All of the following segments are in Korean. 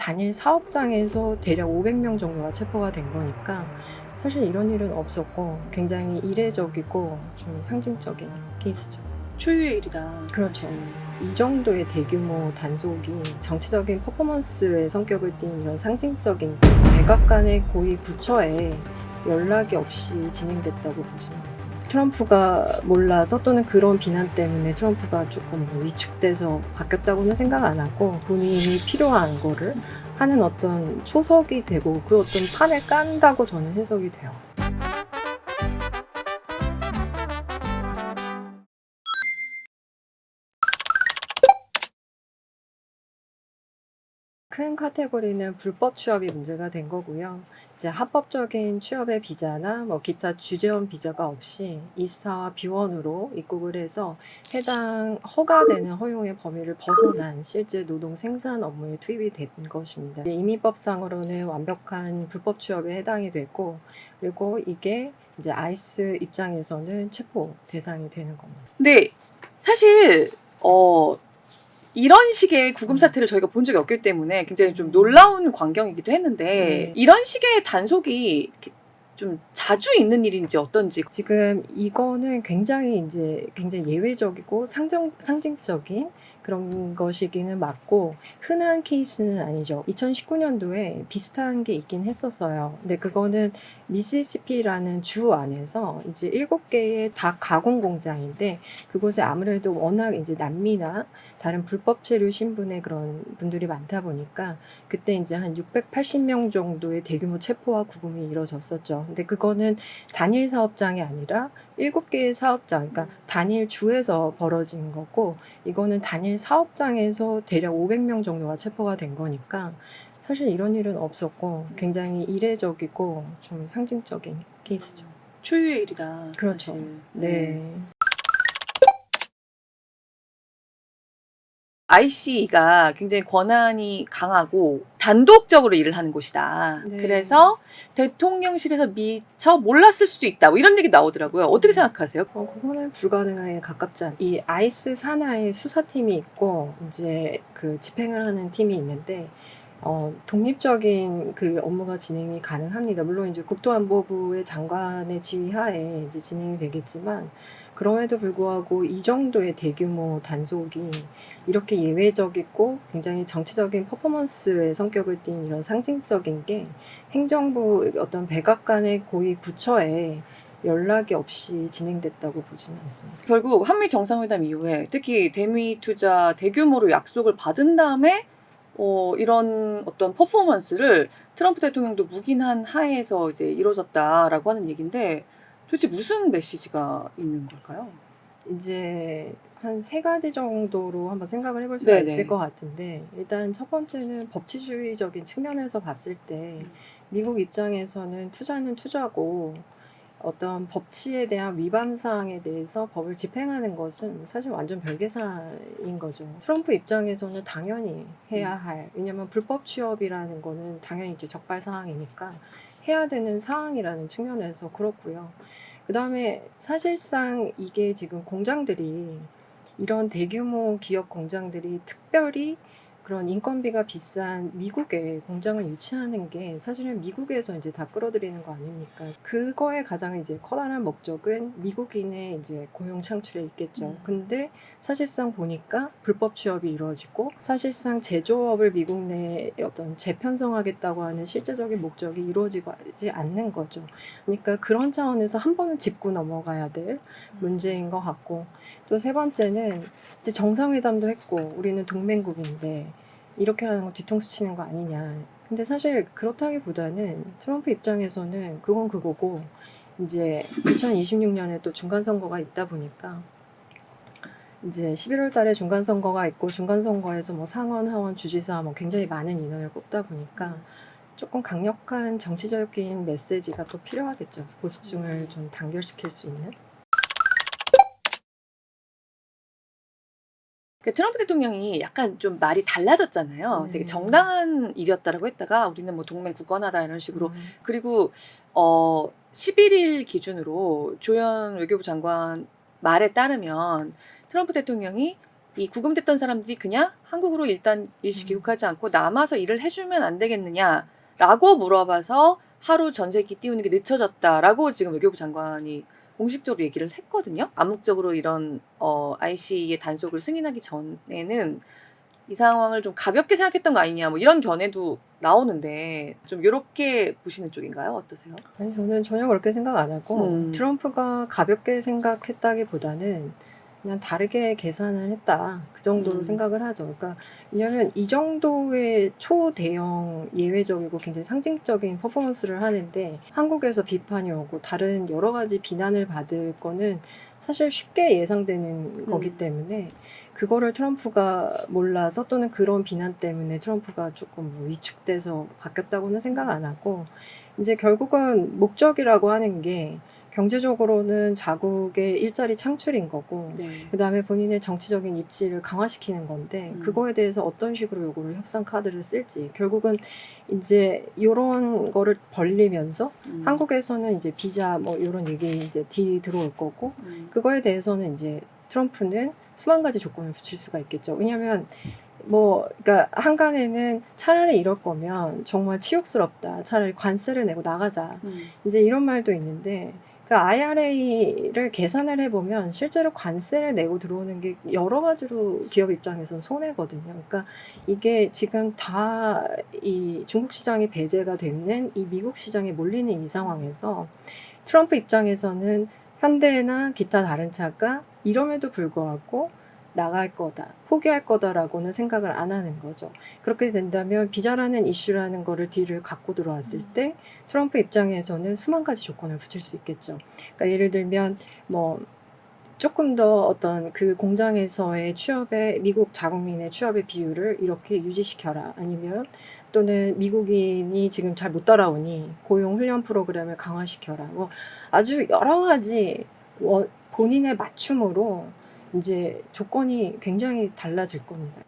단일 사업장에서 대략 500명 정도가 체포가 된 거니까 사실 이런 일은 없었고 굉장히 이례적이고 좀 상징적인 케이스죠. 초유의 일이다. 그렇죠. 사실. 이 정도의 대규모 단속이 정치적인 퍼포먼스의 성격을 띈 이런 상징적인 백악관의 고위 부처에 연락이 없이 진행됐다고 보시면 맞습니다. 트럼프가 몰라서 또는 그런 비난 때문에 트럼프가 조금 위축돼서 바뀌었다고는 생각 안 하고 본인이 필요한 거를 하는 어떤 초석이 되고 그 어떤 판을 깐다고 저는 해석이 돼요. 큰 카테고리는 불법 취업이 문제가 된 거고요. 이제 합법적인 취업의 비자나 뭐 기타 주재원 비자가 없이 이스타와 B1으로 입국을 해서 해당 허가되는 허용의 범위를 벗어난 실제 노동 생산 업무에 투입이 된 것입니다. 이민법상으로는 완벽한 불법 취업에 해당이 되고, 그리고 이게 이제 아이스 입장에서는 체포 대상이 되는 겁니다. 근데 사실 이런 식의 구금 사태를 저희가 본 적이 없기 때문에 굉장히 좀 놀라운 광경이기도 했는데 네. 이런 식의 단속이 이렇게 좀 자주 있는 일인지 어떤지. 지금 이거는 굉장히 예외적이고 상징적인 그런 것이기는 맞고 흔한 케이스는 아니죠. 2019년도에 비슷한 게 있긴 했었어요. 근데 그거는 미시시피라는 주 안에서 이제 7개의 닭 가공 공장인데 그곳에 아무래도 워낙 이제 남미나 다른 불법 체류 신분의 그런 분들이 많다 보니까 그때 이제 한 680명 정도의 대규모 체포와 구금이 이루어졌었죠. 근데 그거는 단일 사업장이 아니라 7개의 사업장, 그러니까 단일 주에서 벌어진 거고, 이거는 단일 사업장에서 대략 500명 정도가 체포가 된 거니까 사실 이런 일은 없었고 굉장히 이례적이고 좀 상징적인 케이스죠. 초유의 일이다. 그렇죠. 사실. 네. ICE가 굉장히 권한이 강하고 단독적으로 일을 하는 곳이다. 네. 그래서 대통령실에서 미처 몰랐을 수도 있다. 뭐 이런 얘기 나오더라고요. 어떻게 생각하세요? 그거는 불가능에 가깝지 않. 이 아이스 산하의 수사팀이 있고 이제 그 집행을 하는 팀이 있는데 독립적인 그 업무가 진행이 가능합니다. 물론 이제 국토안보부의 장관의 지휘하에 이제 진행이 되겠지만 그럼에도 불구하고 이 정도의 대규모 단속이 이렇게 예외적이고 굉장히 정치적인 퍼포먼스의 성격을 띈 이런 상징적인 게 행정부 어떤 백악관의 고위 부처에 연락이 없이 진행됐다고 보지는 않습니다. 결국 한미 정상회담 이후에 특히 대미 투자 대규모로 약속을 받은 다음에 이런 어떤 퍼포먼스를 트럼프 대통령도 묵인한 하에서 이제 이루어졌다라고 하는 얘기인데 도대체 무슨 메시지가 있는 걸까요? 이제 한 3가지 정도로 한번 생각을 해볼 수가 네네. 있을 것 같은데 일단 첫 번째는 법치주의적인 측면에서 봤을 때 미국 입장에서는 투자는 투자고 어떤 법치에 대한 위반 사항에 대해서 법을 집행하는 것은 사실 완전 별개사인 거죠. 트럼프 입장에서는 당연히 해야 할, 왜냐면 불법 취업이라는 거는 당연히 이제 적발 사항이니까 해야 되는 사항이라는 측면에서 그렇고요. 그 다음에 사실상 이게 지금 공장들이 이런 대규모 기업 공장들이 특별히 그런 인건비가 비싼 미국에 공장을 유치하는 게 사실은 미국에서 이제 다 끌어들이는 거 아닙니까? 그거의 가장 이제 커다란 목적은 미국인의 이제 고용 창출에 있겠죠. 근데 사실상 보니까 불법 취업이 이루어지고 사실상 제조업을 미국 내에 어떤 재편성하겠다고 하는 실제적인 목적이 이루어지지 않는 거죠. 그러니까 그런 차원에서 한 번은 짚고 넘어가야 될 문제인 것 같고 또 세 번째는 이제 정상회담도 했고 우리는 동맹국인데 이렇게 하는 거 뒤통수 치는 거 아니냐. 근데 사실 그렇다기보다는 트럼프 입장에서는 그건 그거고 이제 2026년에 또 중간선거가 있다 보니까 이제 11월 달에 중간선거가 있고 중간선거에서 뭐 상원, 하원, 주지사 뭐 굉장히 많은 인원을 뽑다 보니까 조금 강력한 정치적인 메시지가 또 필요하겠죠. 보수층을 좀 단결시킬 수 있는. 트럼프 대통령이 약간 좀 말이 달라졌잖아요. 되게 정당한 일이었다라고 했다가 우리는 뭐 동맹 굳건하다 이런 식으로. 그리고 11일 기준으로 조현 외교부 장관 말에 따르면 트럼프 대통령이 이 구금됐던 사람들이 그냥 한국으로 일단 일시 귀국하지 않고 남아서 일을 해주면 안 되겠느냐라고 물어봐서 하루 전세기 띄우는 게 늦춰졌다라고 지금 외교부 장관이 공식적으로 얘기를 했거든요. 암묵적으로 이런 IC의 단속을 승인하기 전에는 이 상황을 좀 가볍게 생각했던 거 아니냐 뭐 이런 견해도 나오는데 좀 이렇게 보시는 쪽인가요? 어떠세요? 아니, 저는 전혀 그렇게 생각 안 하고 트럼프가 가볍게 생각했다기보다는 그냥 다르게 계산을 했다. 그 정도로 생각을 하죠. 그러니까 왜냐하면 이 정도의 초대형 예외적이고 굉장히 상징적인 퍼포먼스를 하는데 한국에서 비판이 오고 다른 여러 가지 비난을 받을 거는 사실 쉽게 예상되는 거기 때문에 그거를 트럼프가 몰라서 또는 그런 비난 때문에 트럼프가 조금 뭐 위축돼서 바뀌었다고는 생각 안 하고 이제 결국은 목적이라고 하는 게 경제적으로는 자국의 일자리 창출인 거고 네. 그다음에 본인의 정치적인 입지를 강화시키는 건데 그거에 대해서 어떤 식으로 요거를 협상 카드를 쓸지 결국은 이제 이런 거를 벌리면서 한국에서는 이제 비자 뭐 이런 얘기 이제 딜이 들어올 거고 그거에 대해서는 이제 트럼프는 수만 가지 조건을 붙일 수가 있겠죠. 왜냐하면 뭐, 그러니까 한간에는 차라리 이럴 거면 정말 치욕스럽다. 차라리 관세를 내고 나가자. 이제 이런 말도 있는데, 그 IRA를 계산을 해보면 실제로 관세를 내고 들어오는 게 여러 가지로 기업 입장에서는 손해거든요. 그러니까 이게 지금 다 이 중국 시장이 배제가 되는 이 미국 시장에 몰리는 이 상황에서 트럼프 입장에서는 현대나 기타 다른 차가 이럼에도 불구하고 나갈 거다, 포기할 거다라고는 생각을 안 하는 거죠. 그렇게 된다면 비자라는 이슈라는 거를 뒤를 갖고 들어왔을 때 트럼프 입장에서는 수만 가지 조건을 붙일 수 있겠죠. 그러니까 예를 들면 뭐 조금 더 어떤 그 공장에서의 취업의 미국 자국민의 취업의 비율을 이렇게 유지시켜라. 아니면 또는 미국인이 지금 잘 못 따라오니 고용 훈련 프로그램을 강화시켜라. 뭐 아주 여러 가지 본인의 맞춤으로 이제 조건이 굉장히 달라질 겁니다.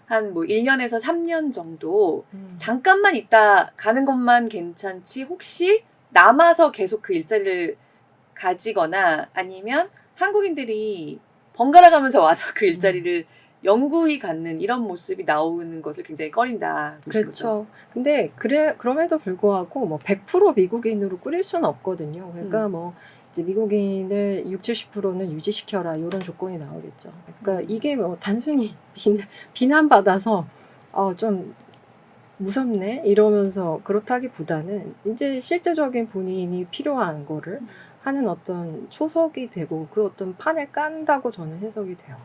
한 뭐 1년에서 3년 정도 잠깐만 있다 가는 것만 괜찮지 혹시 남아서 계속 그 일자리를 가지거나 아니면 한국인들이 번갈아 가면서 와서 그 일자리를 영구히 갖는 이런 모습이 나오는 것을 굉장히 꺼린다. 그렇죠. 근데 그럼에도 불구하고 뭐 100% 미국인으로 꾸릴 수는 없거든요. 그러니까 뭐 이제 미국인을 60, 70%는 유지시켜라 이런 조건이 나오겠죠. 그러니까 이게 뭐 단순히 비난받아서 좀 무섭네 이러면서 그렇다기보다는 이제 실제적인 본인이 필요한 거를 하는 어떤 초석이 되고 그 어떤 판을 깐다고 저는 해석이 돼요.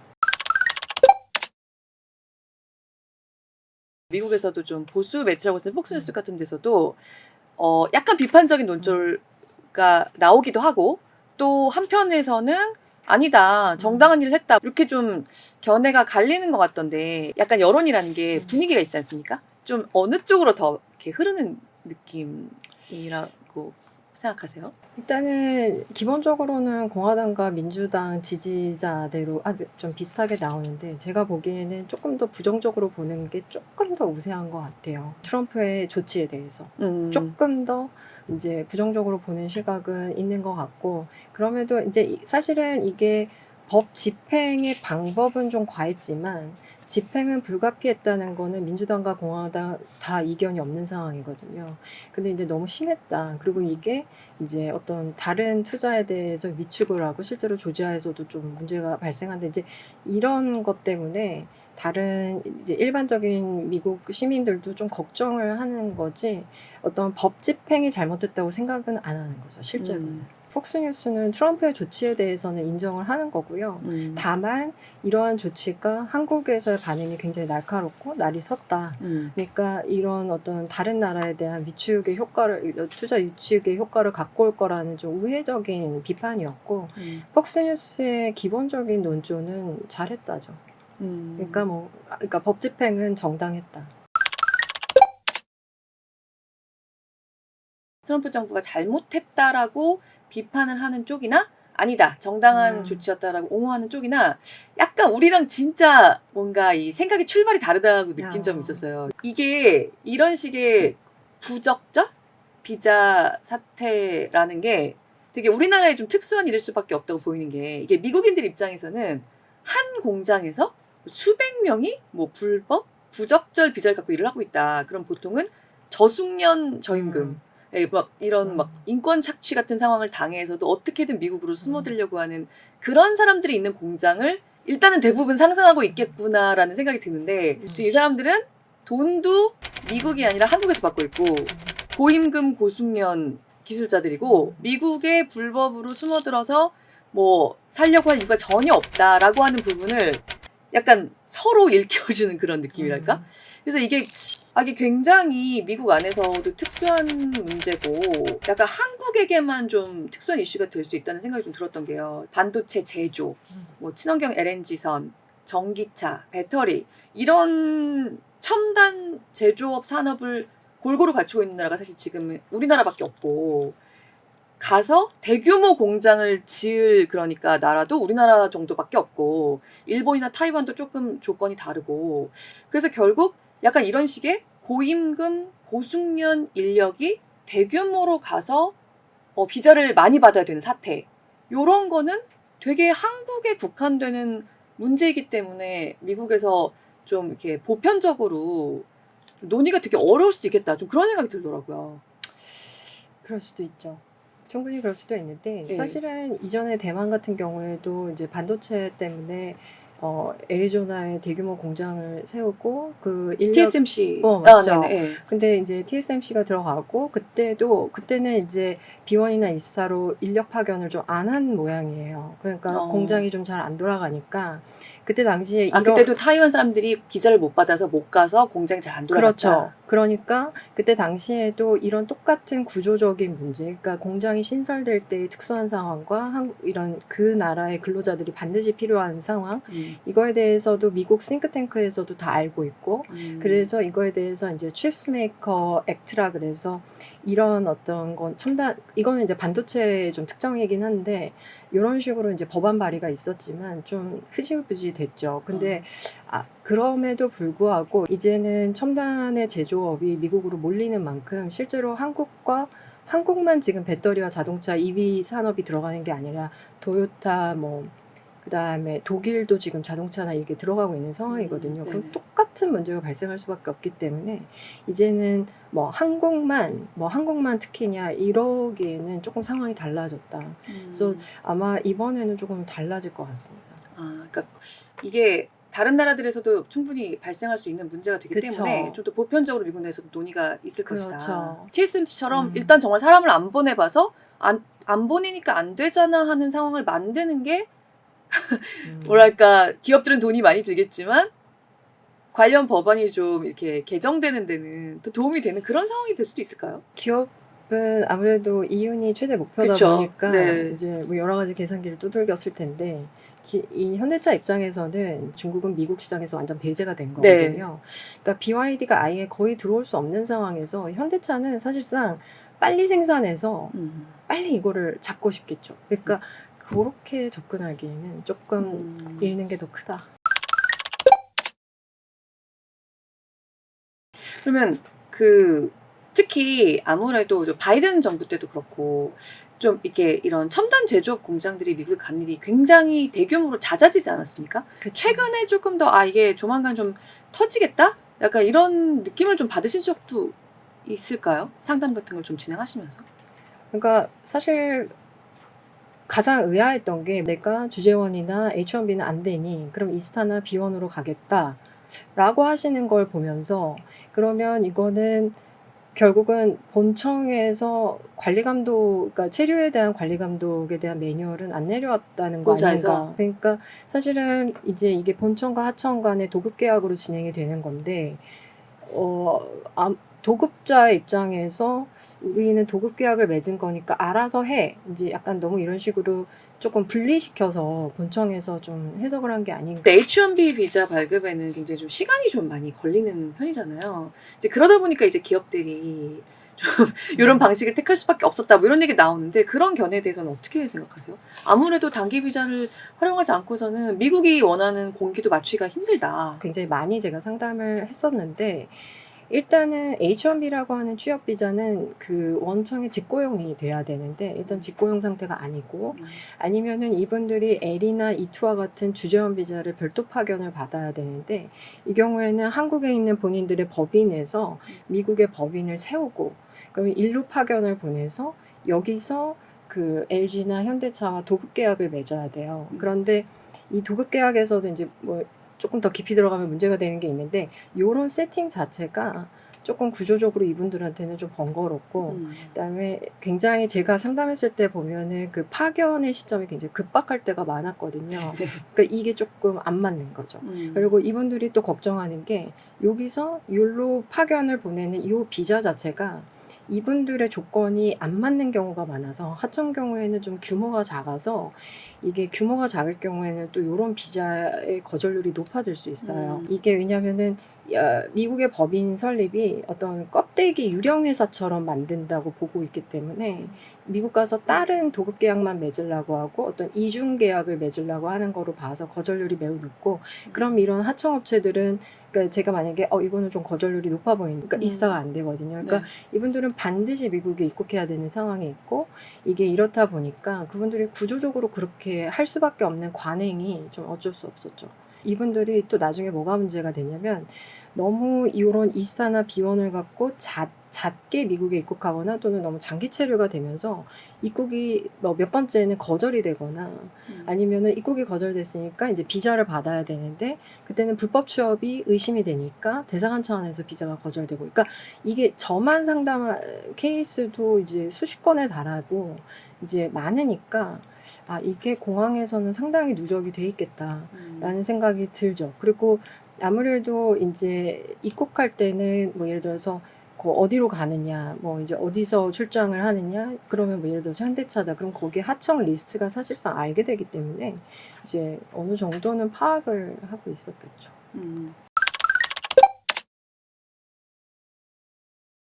미국에서도 좀 보수 매체라고 쓰는 폭스뉴스 같은 데서도 약간 비판적인 논조가 나오기도 하고 또 한편에서는 아니다 정당한 일을 했다 이렇게 좀 견해가 갈리는 것 같던데 약간 여론이라는 게 분위기가 있지 않습니까? 좀 어느 쪽으로 더 이렇게 흐르는 느낌이라고 생각하세요? 일단은 기본적으로는 공화당과 민주당 지지자대로 좀 비슷하게 나오는데 제가 보기에는 조금 더 부정적으로 보는 게 조금 더 우세한 것 같아요. 트럼프의 조치에 대해서 조금 더 이제 부정적으로 보는 시각은 있는 것 같고 그럼에도 이제 사실은 이게 법 집행의 방법은 좀 과했지만 집행은 불가피했다는 거는 민주당과 공화당 다 이견이 없는 상황이거든요. 근데 이제 너무 심했다. 그리고 이게 이제 어떤 다른 투자에 대해서 위축을 하고 실제로 조지아에서도 좀 문제가 발생하는데 이제 이런 것 때문에 다른 이제 일반적인 미국 시민들도 좀 걱정을 하는 거지 어떤 법 집행이 잘못됐다고 생각은 안 하는 거죠. 실제로는. 폭스뉴스는 트럼프의 조치에 대해서는 인정을 하는 거고요. 다만 이러한 조치가 한국에서의 반응이 굉장히 날카롭고 날이 섰다. 그러니까 이런 어떤 다른 나라에 대한 위축의 효과를 투자 위축의 효과를 갖고 올 거라는 좀 우회적인 비판이었고 폭스뉴스의 기본적인 논조는 잘했다죠. 그러니까 법 집행은 정당했다. 트럼프 정부가 잘못했다라고 비판을 하는 쪽이나 아니다 정당한 조치였다라고 옹호하는 쪽이나 약간 우리랑 진짜 뭔가 이 생각의 출발이 다르다고 느낀 점이 있었어요. 이게 이런 식의 부적절 비자 사태라는 게 되게 우리나라에 좀 특수한 일일 수밖에 없다고 보이는 게 이게 미국인들 입장에서는 한 공장에서 수백 명이 뭐 불법, 부적절 비자를 갖고 일을 하고 있다. 그럼 보통은 저숙련 저임금, 막 이런 막 인권 착취 같은 상황을 당해서도 어떻게든 미국으로 숨어들려고 하는 그런 사람들이 있는 공장을 일단은 대부분 상상하고 있겠구나라는 생각이 드는데 이 사람들은 돈도 미국이 아니라 한국에서 받고 있고 고임금 고숙련 기술자들이고 미국에 불법으로 숨어들어서 뭐 살려고 할 이유가 전혀 없다라고 하는 부분을 약간 서로 일깨워주는 그런 느낌이랄까? 그래서 이게 굉장히 미국 안에서도 특수한 문제고 약간 한국에게만 좀 특수한 이슈가 될 수 있다는 생각이 좀 들었던 게요. 반도체 제조, 뭐 친환경 LNG선, 전기차, 배터리 이런 첨단 제조업 산업을 골고루 갖추고 있는 나라가 사실 지금 우리나라밖에 없고 가서 대규모 공장을 지을 그러니까 나라도 우리나라 정도밖에 없고 일본이나 타이완도 조금 조건이 다르고 그래서 결국 약간 이런 식의 고임금 고숙련 인력이 대규모로 가서 비자를 많이 받아야 되는 사태 요런 거는 되게 한국에 국한되는 문제이기 때문에 미국에서 좀 이렇게 보편적으로 논의가 되게 어려울 수도 있겠다 좀 그런 생각이 들더라고요. 그럴 수도 있죠. 충분히 그럴 수도 있는데 네. 사실은 이전에 대만 같은 경우에도 이제 반도체 때문에 애리조나에 대규모 공장을 세우고 그 인력 TSMC 맞죠. 네네. 예. 근데 이제 TSMC가 들어가고 그때는 이제 B1이나 이스타로 인력 파견을 좀 안 한 모양이에요. 그러니까 공장이 좀 잘 안 돌아가니까 그때 당시에 그때도 타이완 사람들이 비자를 못 받아서 못 가서 공장이 잘 안 돌아갔다. 그렇죠. 그러니까 그때 당시에도 이런 똑같은 구조적인 문제, 그러니까 공장이 신설될 때의 특수한 상황과 이런 그 나라의 근로자들이 반드시 필요한 상황, 이거에 대해서도 미국 싱크탱크에서도 다 알고 있고, 그래서 이거에 대해서 이제 칩스 메이커 액트라 그래서 이런 어떤 건 이거는 이제 반도체의 좀 특정이긴 한데, 이런 식으로 이제 법안 발의가 있었지만 좀 흐지부지 됐죠. 근데 그럼에도 불구하고 이제는 첨단의 제조업이 미국으로 몰리는 만큼 실제로 한국만 지금 배터리와 자동차 EV 산업이 들어가는 게 아니라 토요타 그다음에 독일도 지금 자동차나 이게 들어가고 있는 상황이거든요. 그럼 똑같은 문제가 발생할 수밖에 없기 때문에 이제는 한국만 특히냐 이러기에는 조금 상황이 달라졌다. 그래서 아마 이번에는 조금 달라질 것 같습니다. 그러니까 이게 다른 나라들에서도 충분히 발생할 수 있는 문제가 되기 그쵸. 때문에 좀 더 보편적으로 미국 내에서도 논의가 있을 그렇죠. 것이다. TSMC처럼 일단 정말 사람을 안 보내봐서 안 보내니까 안 되잖아 하는 상황을 만드는 게 뭐랄까 기업들은 돈이 많이 들겠지만 관련 법안이 좀 이렇게 개정되는 데는 더 도움이 되는 그런 상황이 될 수도 있을까요? 기업은 아무래도 이윤이 최대 목표다 그쵸. 보니까 네. 이제 뭐 여러 가지 계산기를 두들겼을 텐데 이 현대차 입장에서는 중국은 미국 시장에서 완전 배제가 된 거거든요. 그러니까 BYD가 아예 거의 들어올 수 없는 상황에서 현대차는 사실상 빨리 생산해서 빨리 이거를 잡고 싶겠죠. 그러니까 그렇게 접근하기에는 조금 잃는 게 더 크다. 그러면 특히 아무래도 바이든 정부 때도 그렇고 좀 이렇게 이런 첨단 제조업 공장들이 미국에 간 일이 굉장히 대규모로 잦아지지 않았습니까? 최근에 조금 더 이게 조만간 좀 터지겠다? 약간 이런 느낌을 좀 받으신 적도 있을까요? 상담 같은 걸 좀 진행하시면서? 그러니까 사실 가장 의아했던 게 내가 주재원이나 H1B는 안 되니 그럼 이스타나 B1으로 가겠다 라고 하시는 걸 보면서 그러면 이거는 결국은 본청에서 그러니까 체류에 대한 관리 감독에 대한 매뉴얼은 안 내려왔다는 거 아닌가. 그러니까 사실은 이제 이게 본청과 하청 간의 도급 계약으로 진행이 되는 건데 도급자의 입장에서 우리는 도급 계약을 맺은 거니까 알아서 해. 이제 약간 너무 이런 식으로 조금 분리시켜서 본청에서 좀 해석을 한 게 아닌가. H1B 비자 발급에는 굉장히 좀 시간이 좀 많이 걸리는 편이잖아요. 이제 그러다 보니까 이제 기업들이 좀 이런 방식을 택할 수밖에 없었다. 뭐 이런 얘기 나오는데 그런 견해에 대해서는 어떻게 생각하세요? 아무래도 단기 비자를 활용하지 않고서는 미국이 원하는 공기도 맞추기가 힘들다. 굉장히 많이 제가 상담을 했었는데 일단은 H1B라고 하는 취업 비자는 그 원청의 직고용이 돼야 되는데 일단 직고용 상태가 아니고 아니면은 이분들이 L이나 E2와 같은 주재원 비자를 별도 파견을 받아야 되는데 이 경우에는 한국에 있는 본인들의 법인에서 미국의 법인을 세우고 그러면 일루 파견을 보내서 여기서 그 LG나 현대차와 도급 계약을 맺어야 돼요. 그런데 이 도급 계약에서도 이제 뭐 조금 더 깊이 들어가면 문제가 되는 게 있는데 요런 세팅 자체가 조금 구조적으로 이분들한테는 좀 번거롭고 그다음에 굉장히 제가 상담했을 때 보면은 그 파견의 시점이 굉장히 급박할 때가 많았거든요. 그러니까 이게 조금 안 맞는 거죠. 그리고 이분들이 또 걱정하는 게 여기서 율로 파견을 보내는 이 비자 자체가 이분들의 조건이 안 맞는 경우가 많아서 하청 경우에는 좀 규모가 작아서 이게 규모가 작을 경우에는 또 이런 비자의 거절률이 높아질 수 있어요. 이게 왜냐면은 미국의 법인 설립이 어떤 껍데기 유령 회사처럼 만든다고 보고 있기 때문에 미국 가서 다른 도급 계약만 맺으려고 하고 어떤 이중 계약을 맺으려고 하는 거로 봐서 거절률이 매우 높고 그럼 이런 하청업체들은 그러니까 제가 만약에 이거는 좀 거절률이 높아 보이니까 이사가 안 되거든요. 그러니까 이분들은 반드시 미국에 입국해야 되는 상황이 있고 이게 이렇다 보니까 그분들이 구조적으로 그렇게 할 수밖에 없는 관행이 좀 어쩔 수 없었죠. 이분들이 또 나중에 뭐가 문제가 되냐면 너무 이런 이사나 비원을 갖고 잦게 미국에 입국하거나 또는 너무 장기 체류가 되면서 입국이 뭐 몇 번째는 거절이 되거나 아니면은 입국이 거절됐으니까 이제 비자를 받아야 되는데 그때는 불법 취업이 의심이 되니까 대사관 차원에서 비자가 거절되고 그러니까 이게 저만 상담한 케이스도 이제 수십 건에 달하고 이제 많으니까 이게 공항에서는 상당히 누적이 돼 있겠다라는 생각이 들죠. 그리고 아무래도 이제 입국할 때는 뭐 예를 들어서 어디로 가느냐, 뭐 이제 어디서 출장을 하느냐, 그러면 뭐 예를 들어서 현대차다. 그럼 거기에 하청 리스트가 사실상 알게 되기 때문에 이제 어느 정도는 파악을 하고 있었겠죠.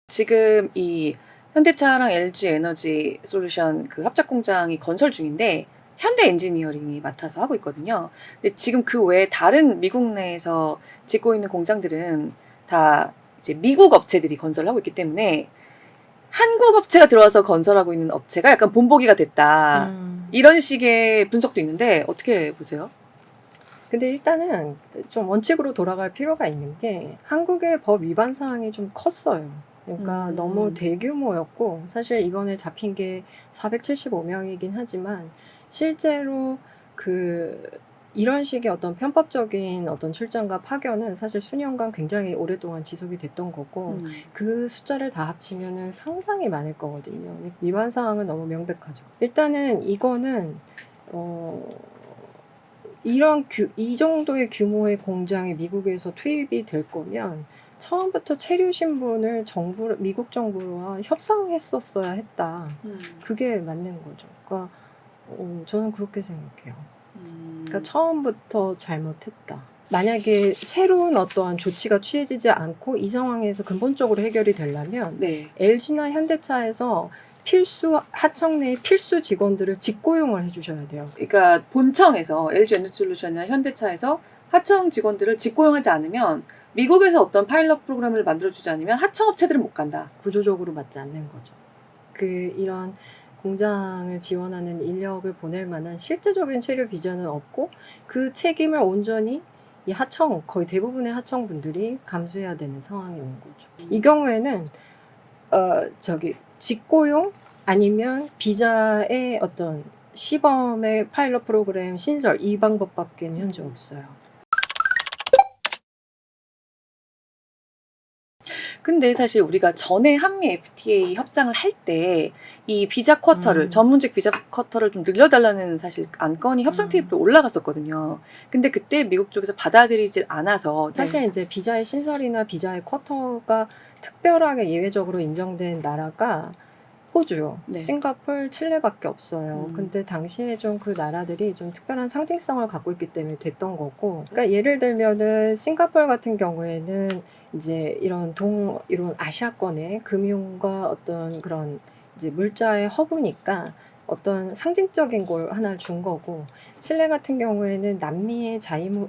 지금 이 현대차랑 LG 에너지 솔루션 그 합작 공장이 건설 중인데 현대 엔지니어링이 맡아서 하고 있거든요. 근데 지금 그 외에 다른 미국 내에서 짓고 있는 공장들은 다 이제 미국 업체들이 건설을 하고 있기 때문에 한국 업체가 들어와서 건설하고 있는 업체가 약간 본보기가 됐다. 이런 식의 분석도 있는데 어떻게 보세요? 근데 일단은 좀 원칙으로 돌아갈 필요가 있는 게 한국의 법 위반 사항이 좀 컸어요. 그러니까 너무 대규모였고 사실 이번에 잡힌 게 475명이긴 하지만 실제로 이런 식의 어떤 편법적인 어떤 출장과 파견은 사실 수년간 굉장히 오랫동안 지속이 됐던 거고 그 숫자를 다 합치면은 상당히 많을 거거든요. 위반 사항은 너무 명백하죠. 일단은 이거는 이 정도의 규모의 공장이 미국에서 투입이 될 거면 처음부터 체류 신분을 미국 정부와 협상했었어야 했다. 그게 맞는 거죠. 그러니까 저는 그렇게 생각해요. 그러니까 처음부터 잘못했다. 만약에 새로운 어떠한 조치가 취해지지 않고 이 상황에서 근본적으로 해결이 되려면 LG나 현대차에서 하청 내의 필수 직원들을 직고용을 해주셔야 돼요. 그러니까 본청에서 LG 에너지솔루션이나 현대차에서 하청 직원들을 직고용하지 않으면 미국에서 어떤 파일럿 프로그램을 만들어주지 않으면 하청 업체들은 못 간다. 구조적으로 맞지 않는 거죠. 이런 공장을 지원하는 인력을 보낼 만한 실제적인 체류 비자는 없고 그 책임을 온전히 이 거의 대부분의 하청분들이 감수해야 되는 상황이 온 거죠. 이 경우에는 직고용 아니면 비자의 어떤 시범의 파일럿 프로그램 신설 이 방법밖에는 현재 없어요. 근데 사실 우리가 전에 한미 FTA 협상을 할 때 이 비자 쿼터를 전문직 비자 쿼터를 좀 늘려달라는 사실 안건이 협상 테이프에 올라갔었거든요. 근데 그때 미국 쪽에서 받아들이질 않아서 사실 이제 비자의 신설이나 비자의 쿼터가 특별하게 예외적으로 인정된 나라가 호주, 싱가폴, 칠레밖에 없어요. 근데 당시에 좀 그 나라들이 좀 특별한 상징성을 갖고 있기 때문에 됐던 거고. 그러니까 예를 들면은 싱가폴 같은 경우에는 이제 이런 아시아권의 금융과 어떤 그런 이제 물자의 허브니까 어떤 상징적인 걸 하나 준 거고, 칠레 같은 경우에는 남미의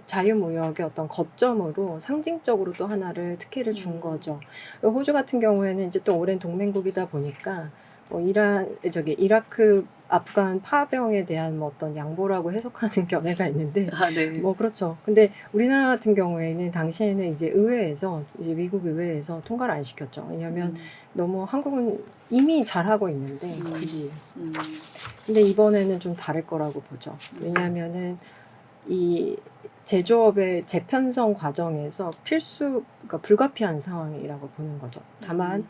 자유무역의 어떤 거점으로 상징적으로 또 하나를 특혜를 준 거죠. 그리고 호주 같은 경우에는 이제 또 오랜 동맹국이다 보니까 뭐 이라크, 아프간 파병에 대한 뭐 어떤 양보라고 해석하는 견해가 있는데, 아, 네. 뭐 그렇죠. 근데 우리나라 같은 경우에는 당시에는 이제 의회에서, 이제 미국 의회에서 통과를 안 시켰죠. 왜냐하면 너무 한국은 이미 잘하고 있는데 굳이. 근데 이번에는 좀 다를 거라고 보죠. 왜냐하면은 이 제조업의 재편성 과정에서 그러니까 불가피한 상황이라고 보는 거죠. 다만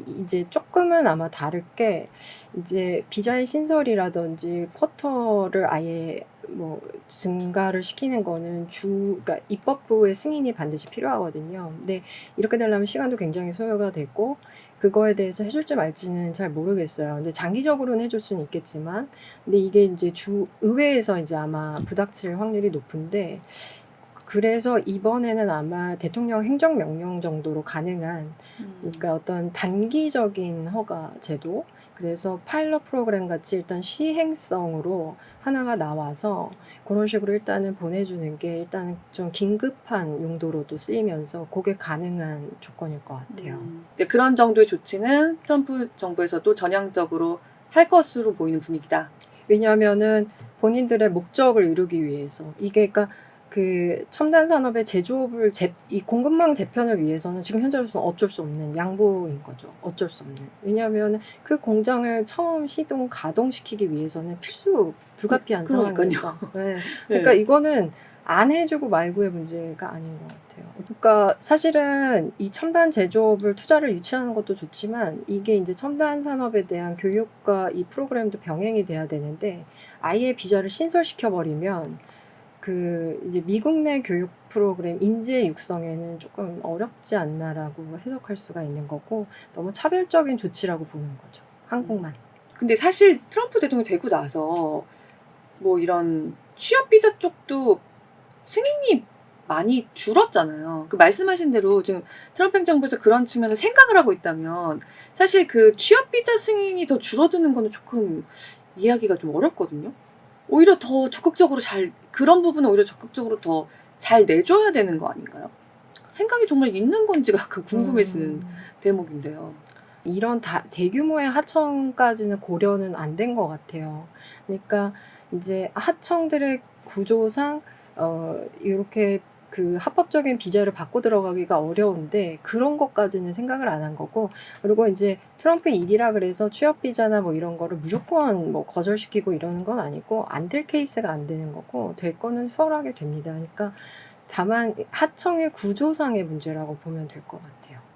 이제 조금은 아마 다를 게, 이제 비자의 신설이라든지 쿼터를 아예 뭐 증가를 시키는 거는 그러니까 입법부의 승인이 반드시 필요하거든요. 근데 이렇게 되려면 시간도 굉장히 소요가 되고, 그거에 대해서 해줄지 말지는 잘 모르겠어요. 근데 장기적으로는 해줄 수는 있겠지만, 근데 이게 이제 의회에서 이제 아마 부닥칠 확률이 높은데, 그래서 이번에는 아마 대통령 행정명령 정도로 가능한, 그러니까 어떤 단기적인 허가 제도, 그래서 파일럿 프로그램 같이 일단 시행성으로 하나가 나와서 그런 식으로 일단은 보내주는 게 일단은 좀 긴급한 용도로도 쓰이면서 그게 가능한 조건일 것 같아요. 네, 그런 정도의 조치는 트럼프 정부에서도 전향적으로 할 것으로 보이는 분위기다. 왜냐하면은 본인들의 목적을 이루기 위해서, 이게 그러니까 그 첨단 산업의 제조업을 이 공급망 재편을 위해서는 지금 현재로서는 어쩔 수 없는 양보인 거죠. 어쩔 수 없는. 왜냐하면 그 공장을 처음 가동시키기 위해서는 불가피한 그러니까요. 상황이니까. 네. 그러니까 이거는 안 해주고 말고의 문제가 아닌 것 같아요. 그러니까 사실은 이 첨단 제조업을 투자를 유치하는 것도 좋지만, 이게 이제 첨단 산업에 대한 교육과 이 프로그램도 병행이 돼야 되는데, 아예 비자를 신설시켜 버리면 그 이제 미국 내 교육 프로그램 인재 육성에는 조금 어렵지 않나라고 해석할 수가 있는 거고, 너무 차별적인 조치라고 보는 거죠. 한국만. 근데 사실 트럼프 대통령이 되고 나서 뭐 이런 취업 비자 쪽도 승인이 많이 줄었잖아요. 그 말씀하신 대로 지금 트럼프 행정부에서 그런 측면을 생각을 하고 있다면 사실 그 취업 비자 승인이 더 줄어드는 거는 조금 이해하기가 좀 어렵거든요. 오히려 더 적극적으로 그런 부분은 오히려 적극적으로 더 잘 내줘야 되는 거 아닌가요? 생각이 정말 있는 건지가 약간 궁금해지는 대목인데요. 이런 대규모의 하청까지는 고려는 안 된 것 같아요. 그러니까 이제 하청들의 구조상 이렇게 그 합법적인 비자를 받고 들어가기가 어려운데, 그런 것까지는 생각을 안 한 거고, 그리고 이제 트럼프 일이라 그래서 취업 비자나 뭐 이런 거를 무조건 뭐 거절시키고 이러는 건 아니고, 안 될 케이스가 안 되는 거고, 될 거는 수월하게 됩니다. 그러니까 다만 하청의 구조상의 문제라고 보면 될 것 같아요.